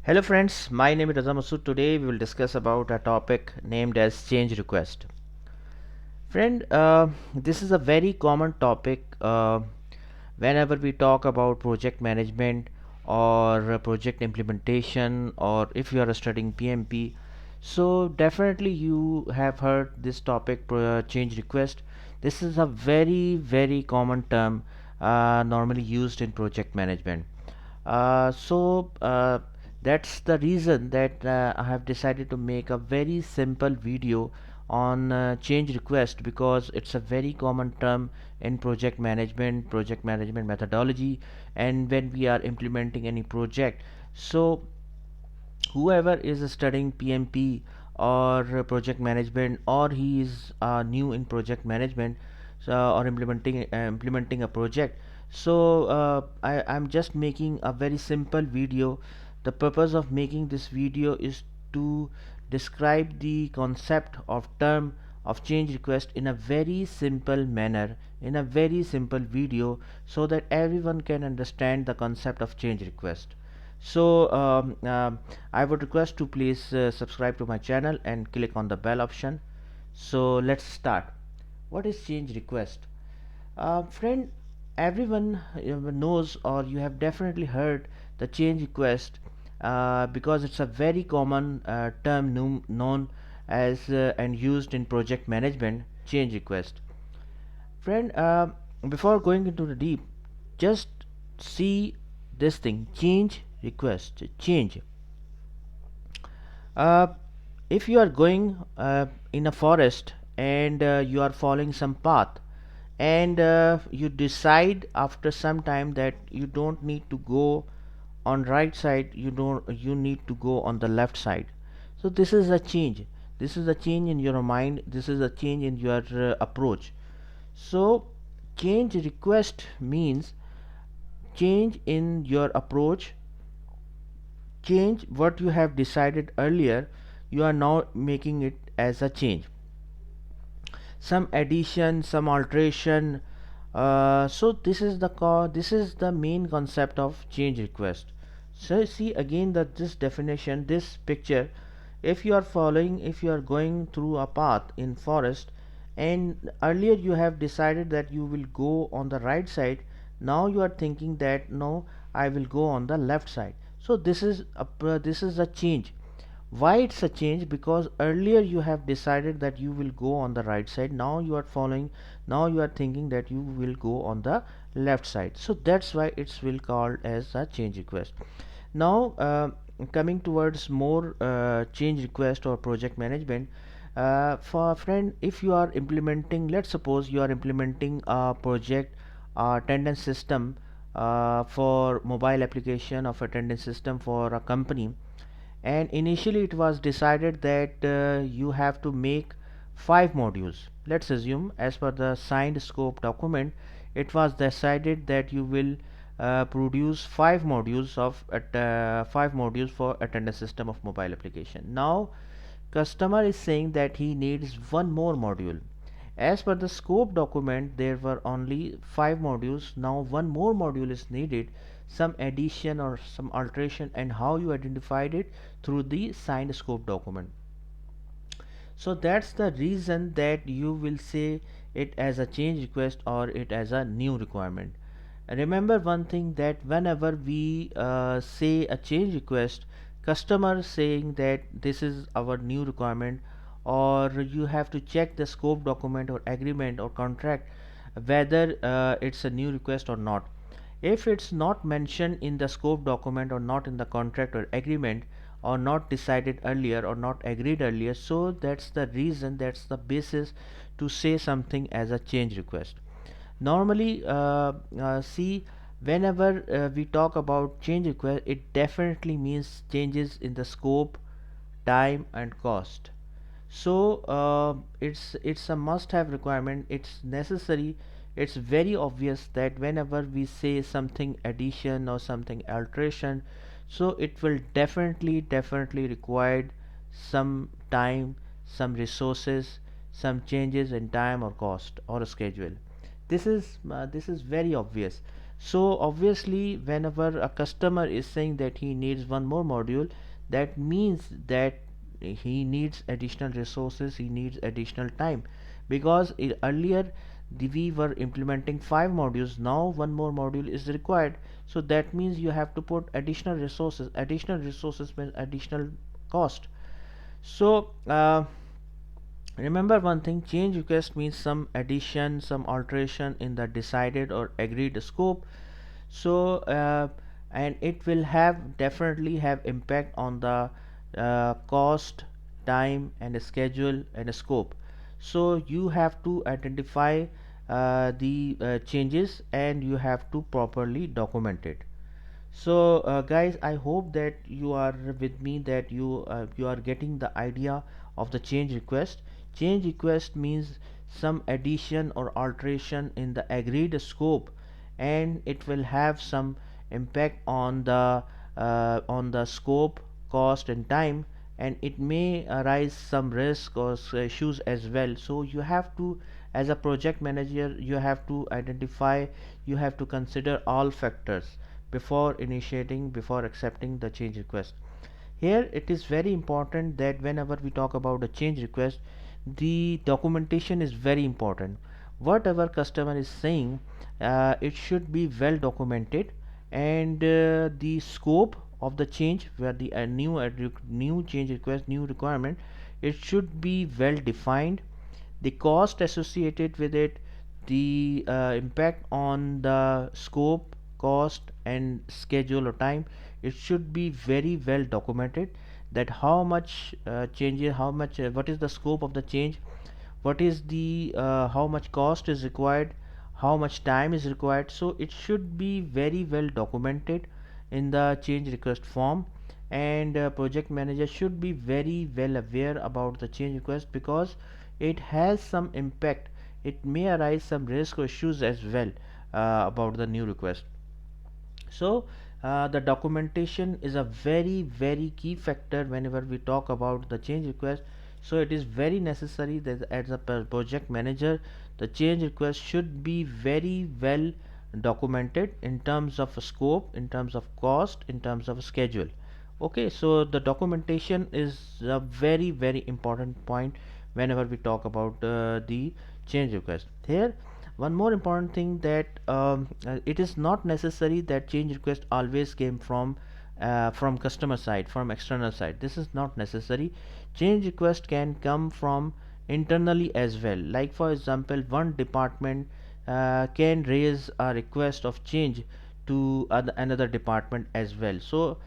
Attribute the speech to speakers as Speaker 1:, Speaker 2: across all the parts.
Speaker 1: Hello friends, my name is Raza Masood. Today we will discuss about a topic named as change request. Friend, this is a very common topic whenever we talk about project management or project implementation, or if you are studying PMP. So definitely you have heard this topic, change request. This is a very common term normally used in project management. So that's the reason that I have decided to make a very simple video on change request, because it's a very common term in project management methodology, and when we are implementing any project. So whoever is studying PMP or project management, or he is new in project management, or implementing a project. I'm just making a very simple video. The purpose of making this video is to describe the concept of term of change request in a very simple manner, in a very simple video, so that everyone can understand the concept of change request. So I would request to please subscribe to my channel and click on the bell option. So let's start. What is change request? Friend, everyone knows, or you have definitely heard the change request, because it's a very common term known as and used in project management. Change request. Friend, before going into the deep, just see this thing: change request. Change. Uh, if you are going in a forest, and you are following some path, and you decide after some time that you don't need to go on right side, you need to go on the left side. So this is a change. This is a change in your mind. This is a change in your approach. So change request means change in your approach, change what you have decided earlier. You are now making it as a change, some addition, some alteration. So this is the main concept of change request. So see again that this definition, this picture. If you are following, if you are going through a path in forest, and earlier you have decided that you will go on the right side, now you are thinking that no, I will go on the left side. So this is a change. Why it's a change? Because earlier you have decided that you will go on the right side, now you are following, now you are thinking that you will go on the left side. So that's why it's will called as a change request. Now coming towards more change request or project management. For a friend, if you are implementing, let's suppose you are implementing a project attendance system for mobile application of attendance system for a company. And initially it was decided that you have to make 5 modules. Let's assume, as per the signed scope document, it was decided that you will produce 5 modules of 5 modules for attendance system of mobile application. Now customer is saying that he needs one more module. As per the scope document, there were only 5 modules. Now one more module is needed, some addition or some alteration, and how you identified it through the signed scope document. So that's the reason that you will say it as a change request or it as a new requirement. Remember one thing, that whenever we say a change request, customer saying that this is our new requirement, or you have to check the scope document or agreement or contract whether it's a new request or not. If it's not mentioned in the scope document, or not in the contract or agreement, or not decided earlier, or not agreed earlier, so that's the reason, that's the basis to say something as a change request. Normally see, whenever we talk about change request, it definitely means changes in the scope, time and cost. So it's a must have requirement, it's necessary, it's very obvious that whenever we say something addition or something alteration, so it will definitely require some time, some resources, some changes in time or cost or schedule. This is very obvious. So obviously whenever a customer is saying that he needs one more module, that means that he needs additional resources, he needs additional time, because earlier we were implementing 5 modules, now one more module is required. So that means you have to put additional resources means additional cost. So remember one thing, change request means some addition, some alteration in the decided or agreed scope. So and it will have definitely have impact on the cost, time and schedule and scope. So you have to identify the changes and you have to properly document it. So guys, I hope that you are with me, that you are getting the idea of the change request. Change request means some addition or alteration in the agreed scope, and it will have some impact on the scope, cost and time, and it may arise some risk or issues as well. So you have to, as a project manager, you have to identify, you have to consider all factors before initiating, before accepting the change request. Here it is very important that whenever we talk about a change request, the documentation is very important. Whatever customer is saying, it should be well documented, and the scope of the change, where the new change request, new requirement, it should be well defined, the cost associated with it, the impact on the scope, cost and schedule or time, it should be very well documented, that how much changes, how much what is the scope of the change, what is the how much cost is required, how much time is required. So it should be very well documented in the change request form, and project manager should be very well aware about the change request, because it has some impact, it may arise some risk or issues as well about the new request. So the documentation is a very key factor whenever we talk about the change request. So it is very necessary that as a project manager, the change request should be very well documented in terms of scope, in terms of cost, in terms of schedule. Okay, so the documentation is a very important point whenever we talk about the change request. Here one more important thing, that it is not necessary that change request always came from customer side, from external side. This is not necessary. Change request can come from internally as well. Like for example, one department can raise a request of change to another department as well. So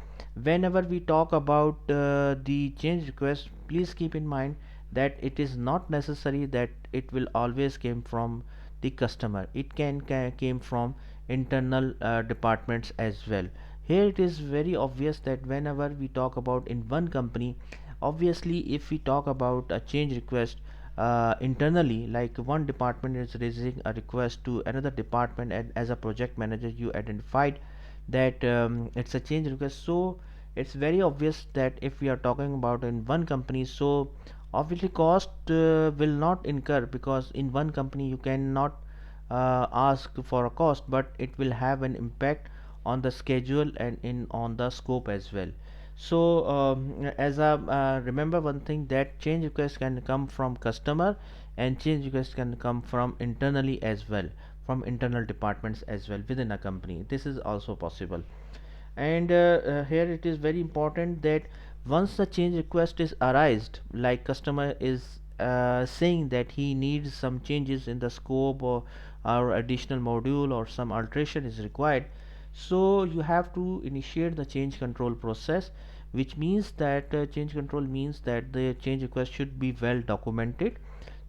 Speaker 1: whenever we talk about the change request, please keep in mind that it is not necessary that it will always came from the customer. It came from internal departments as well. Here it is very obvious that whenever we talk about in one company, obviously if we talk about a change request internally, like one department is raising a request to another department, and as a project manager you identified that it's a change request. So it's very obvious that if we are talking about in one company, so obviously cost will not incur, because in one company you cannot ask for a cost, but it will have an impact on the schedule and in on the scope as well. So as a remember one thing, that change request can come from customer, and change request can come from internally as well, from internal departments as well within a company. This is also possible. And here it is very important that once the change request is arised, like customer is saying that he needs some changes in the scope, or additional module or some alteration is required, so you have to initiate the change control process, which means that change control means that the change request should be well documented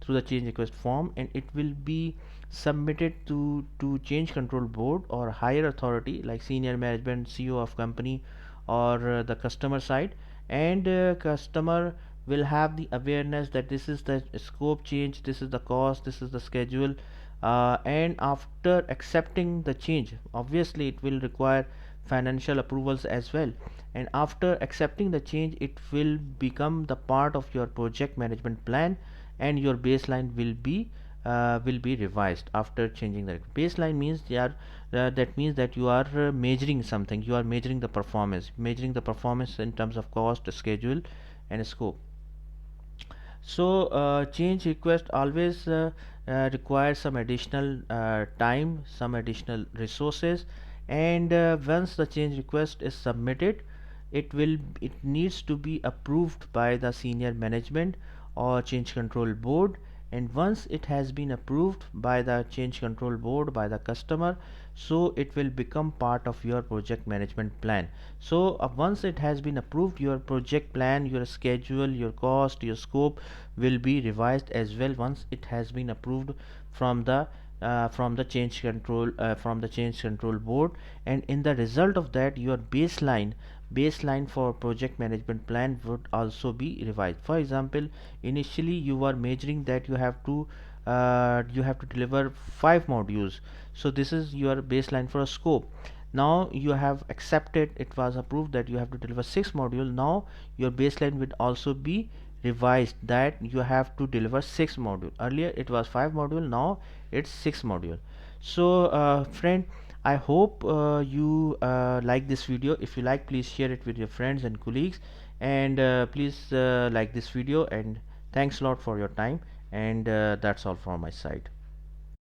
Speaker 1: through the change request form, and it will be submitted to change control board or higher authority like senior management, CEO of company, or the customer side. And customer will have the awareness that this is the scope change, this is the cost, this is the schedule, and after accepting the change, obviously it will require financial approvals as well, and after accepting the change it will become the part of your project management plan, and your baseline will be will be revised after changing the baseline. Means they are that means that you are measuring something, you are measuring the performance in terms of cost, schedule and scope. So change request always requires some additional time, some additional resources, and once the change request is submitted, it needs to be approved by the senior management or change control board. And once it has been approved by the change control board, by the customer, so it will become part of your project management plan. So once it has been approved, your project plan, your schedule, your cost, your scope will be revised as well once it has been approved from the change control board. And in the result of that, your baseline for project management plan would also be revised. For example, initially you are measuring that you have to deliver 5 modules, so this is your baseline for a scope. Now you have accepted, it was approved that you have to deliver 6 modules. Now your baseline would also be revised that you have to deliver 6 modules. Earlier it was 5 module, now it's 6 module. So friend, I hope you like this video. If you like, please share it with your friends and colleagues, and please like this video. And thanks a lot for your time, and that's all from my side.